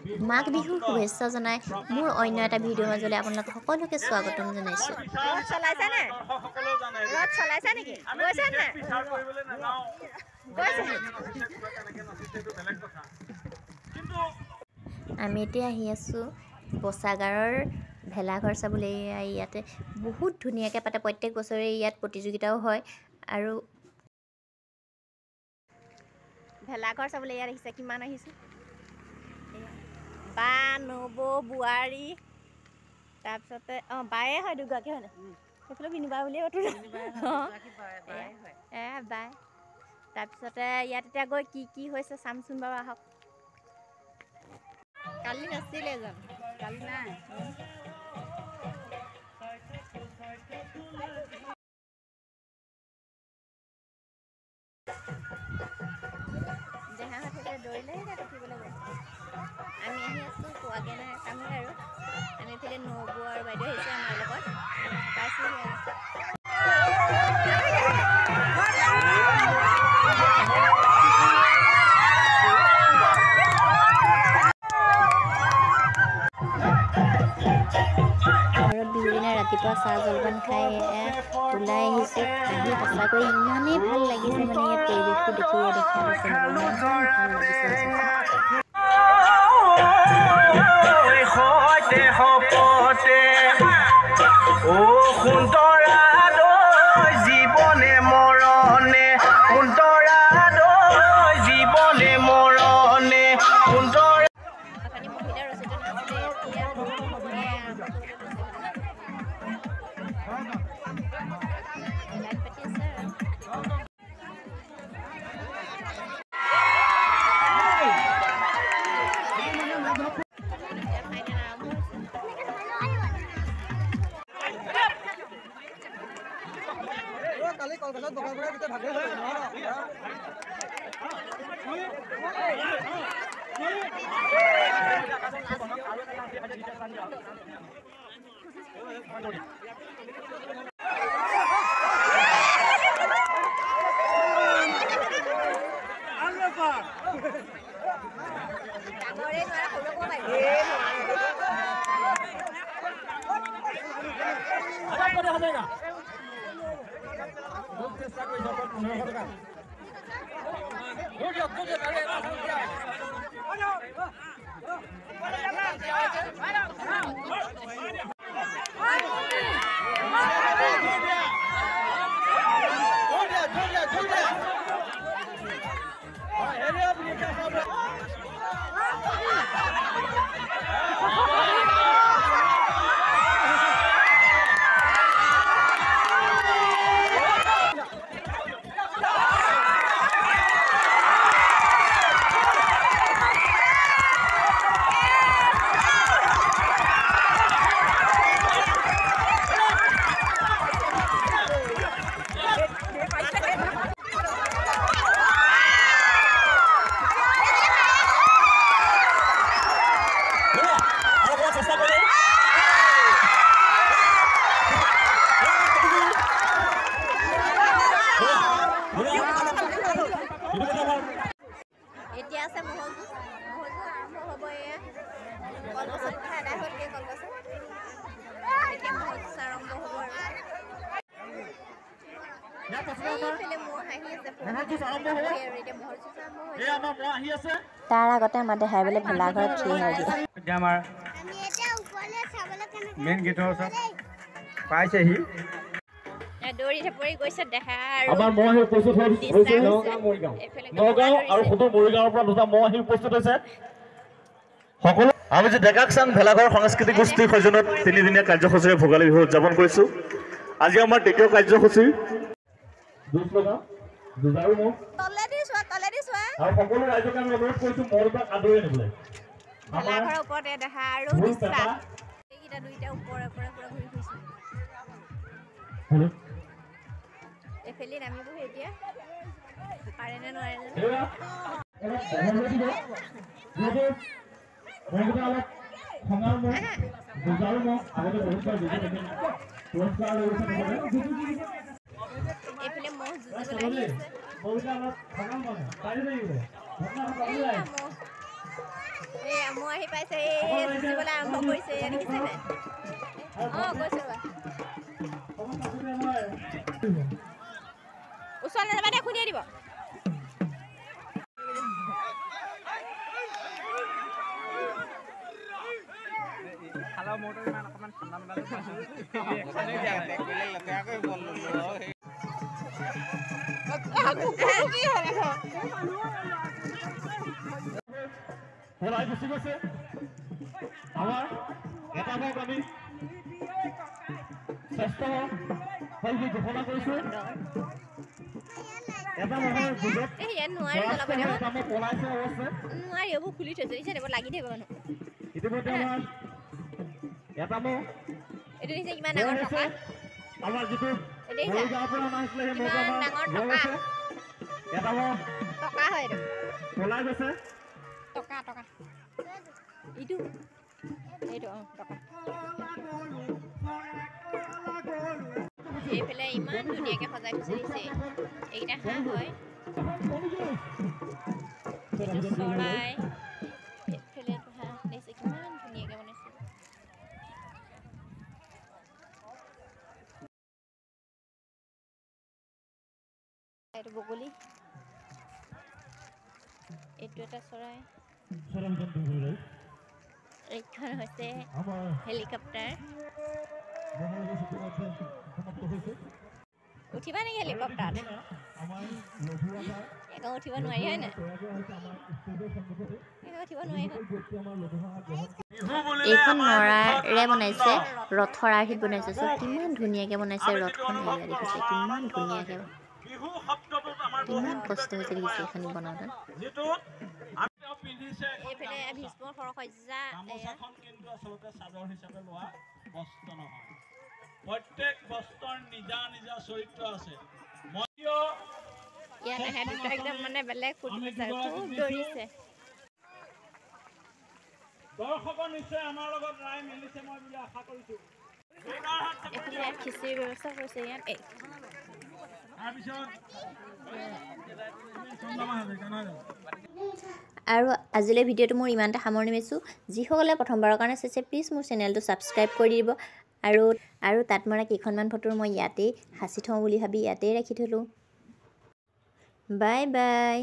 মাঘ বিহুৰ শুভেচ্ছা জনাই মোৰ অন্য এটা ভিডিঅ' মাজলৈ আপোনালোক সকলোকে স্বাগতম জনাইছোঁ। আমি এতিয়া আহি আছোঁ বচাগাৰৰ ভেলাঘৰ চাবলৈ। ইয়াতে বহুত ধুনীয়াকৈ পাতে, প্ৰত্যেক বছৰে ইয়াত প্ৰতিযোগিতাও হয়। আৰু ভেলাঘৰ চাবলৈ ইয়াত আহিছে, কিমান আহিছোঁ, বা নবৌ বোৱাৰী, তাৰপিছতে বায়ে হয়, দুগৰাকী হয় নাই, সেইফালে বিনুবা বুলিয়ে মাতো বাই। তাৰপিছতে ইয়াত এতিয়া গৈ কি হৈছে চামচোন বাৰু, আহক। কালি নাছিলে এজন, কালি নাই। দেহাহঁতে দৌৰিলে উঠিবলৈ গ'ল। আমি আহি আছোঁ, পোৱাগৈ নাই কামে আৰু। আমি এইফালে নবৌ আৰু বাইদেউ আহিছে আমাৰ লগত, পাইছোঁহি আৰু। ঘৰত বিহুৰ দিনা ৰাতিপুৱা চাহ জলপান খাই ওলাই আহিছোঁ। আহি সঁচাকৈ ইমানেই ভাল লাগিছে, মানে ইয়াত পৰিৱেশটো দেখি দেখা পাইছে, ইমান ভাল লাগিছে। এতিয়া আছে মহজু আৰম্ভ হ'ব। এয়া কলগছৰ পিঠা আদায় হ'ল, কলগছ এতিয়া মহজু আৰম্ভ হ'ব আৰু। তাৰ আগতে আমাৰ দেহাই বোলে ভেলাঘৰত থিয় হয় মেইন গেটৰ ওচৰত পাইছেহি। দৌৰি ঢেপৰি গৈছে দেখা আৰু আমাৰ মহ আহি উপস্থিত হৈছে নগাঁও আৰু সুদূৰ মৰিগাঁৱৰ পৰা দুটা মহ আহি উপস্থিত হৈছে। সকলো আমি যে ডেকাকচাং ভেলাঘৰ সাংস্কৃতিক গোষ্ঠীৰ সৈজনত 3দিনীয়া কাৰ্যসূচীৰে ভোগালী বিহু উদযাপন কৰিছোঁ। আজি আমাৰ তৃতীয় কাৰ্যসূচী আৰু সকলো ৰাইজকে আমি অনুৰোধ কৰিছোঁ মহ দুটাক আদৰি আনিবলৈ। ভেলাঘৰৰ ওপৰতে দেখা আৰু বিশ্বাস এইকেইটা দুইটা ওপৰে ওপৰে পুৰা ঘূৰি ফুৰিছে। এফালে নামিবহি এতিয়া, পাৰে নে নোৱাৰে এইফালে মহ যুঁজিবলৈ আহি আছে। মই আহি পাইছে যুঁজিবলৈ আৰম্ভ কৰিছে দেখিছে নাই কৈছে ওচৰলৈ যাবা দে খুন্দিয়াই দিব খালা মোটৰ ইমান অকমান ঠাণ্ডা মানলে পাইছো লেতেৰাকৈ বল ললো পলাই গুচি গৈছে আমাৰ এটা ভাগ আমি শ্ৰেষ্ঠ বুলি ঘোষণা কৰিছোঁ এটা মানুহৰ যুগত পলাইছে অৱশ্যে নোৱাৰি এইবোৰ খুলি থৈছে এইবোৰ লাগি থাকিব মানুহ ইতিমধ্যে আমাৰ এটা এইটো দিছে কিমান ডাঙৰ টকা আমাৰ যিটো গাঁৱৰ পৰা অনা হৈছিলে সেই এটা টকা হয় এইটো পলাই গৈছে টকা এইটো টকা এইফালে ইমান ধুনীয়াকৈ সজাই খুচি দিছে এইকেইটা হাঁহ হয় এইটো চৰাই এইফালে হাঁহ দিছে কিমান ধুনীয়াকৈ বনাইছে এইটো বগলী এইটো এটা চৰাই এইখন হৈছে হেলিকপ্টাৰ উঠিবা নেকি হেলিকপ্টাৰত একো উঠিব নোৱাৰি হয় নাই উঠিব নোৱাৰি এইখন নৰাৰে বনাইছে ৰথৰ আৰ্হিত বনাইছে চব কিমান ধুনীয়াকৈ বনাইছে ৰথখন হেৰিয়া দেখিছে কিমান ধুনীয়াকৈ কিমান কষ্ট হৈছে দেখিছে এইখিনি বনাওঁতে এইফালে ভীষ্মৰ সৰসজ্জা কিন্তু আচলতে চাদৰ হিচাপে লোৱা বস্ত্ৰ নহয় প্ৰত্যেক বস্ত্ৰৰ নিজা নিজা চৰিত্ৰ আছে ইয়াত একদম মানে বেলেগ খুব দৌৰিছে দৰ্শকৰ নিশ্চয় আমাৰ লগত ৰায় মিলিছে মই বুলি আশা কৰিছোঁ এইফালে খিচিৰিৰ ব্যৱস্থা কৰিছে ইয়াত আৰু আজিলৈ ভিডিঅ'টো মোৰ ইমানটা সামৰণি মাৰিছোঁ যিসকলে প্ৰথমবাৰৰ কাৰণে চাইছে প্লিজ মোৰ চেনেলটো ছাবস্ক্ৰাইব কৰি দিব আৰু তাত মৰা কেইখনমান ফটো মই ইয়াতেই সাঁচি থওঁ বুলি ভাবি ইয়াতেই ৰাখি থ'লোঁ বাই বাই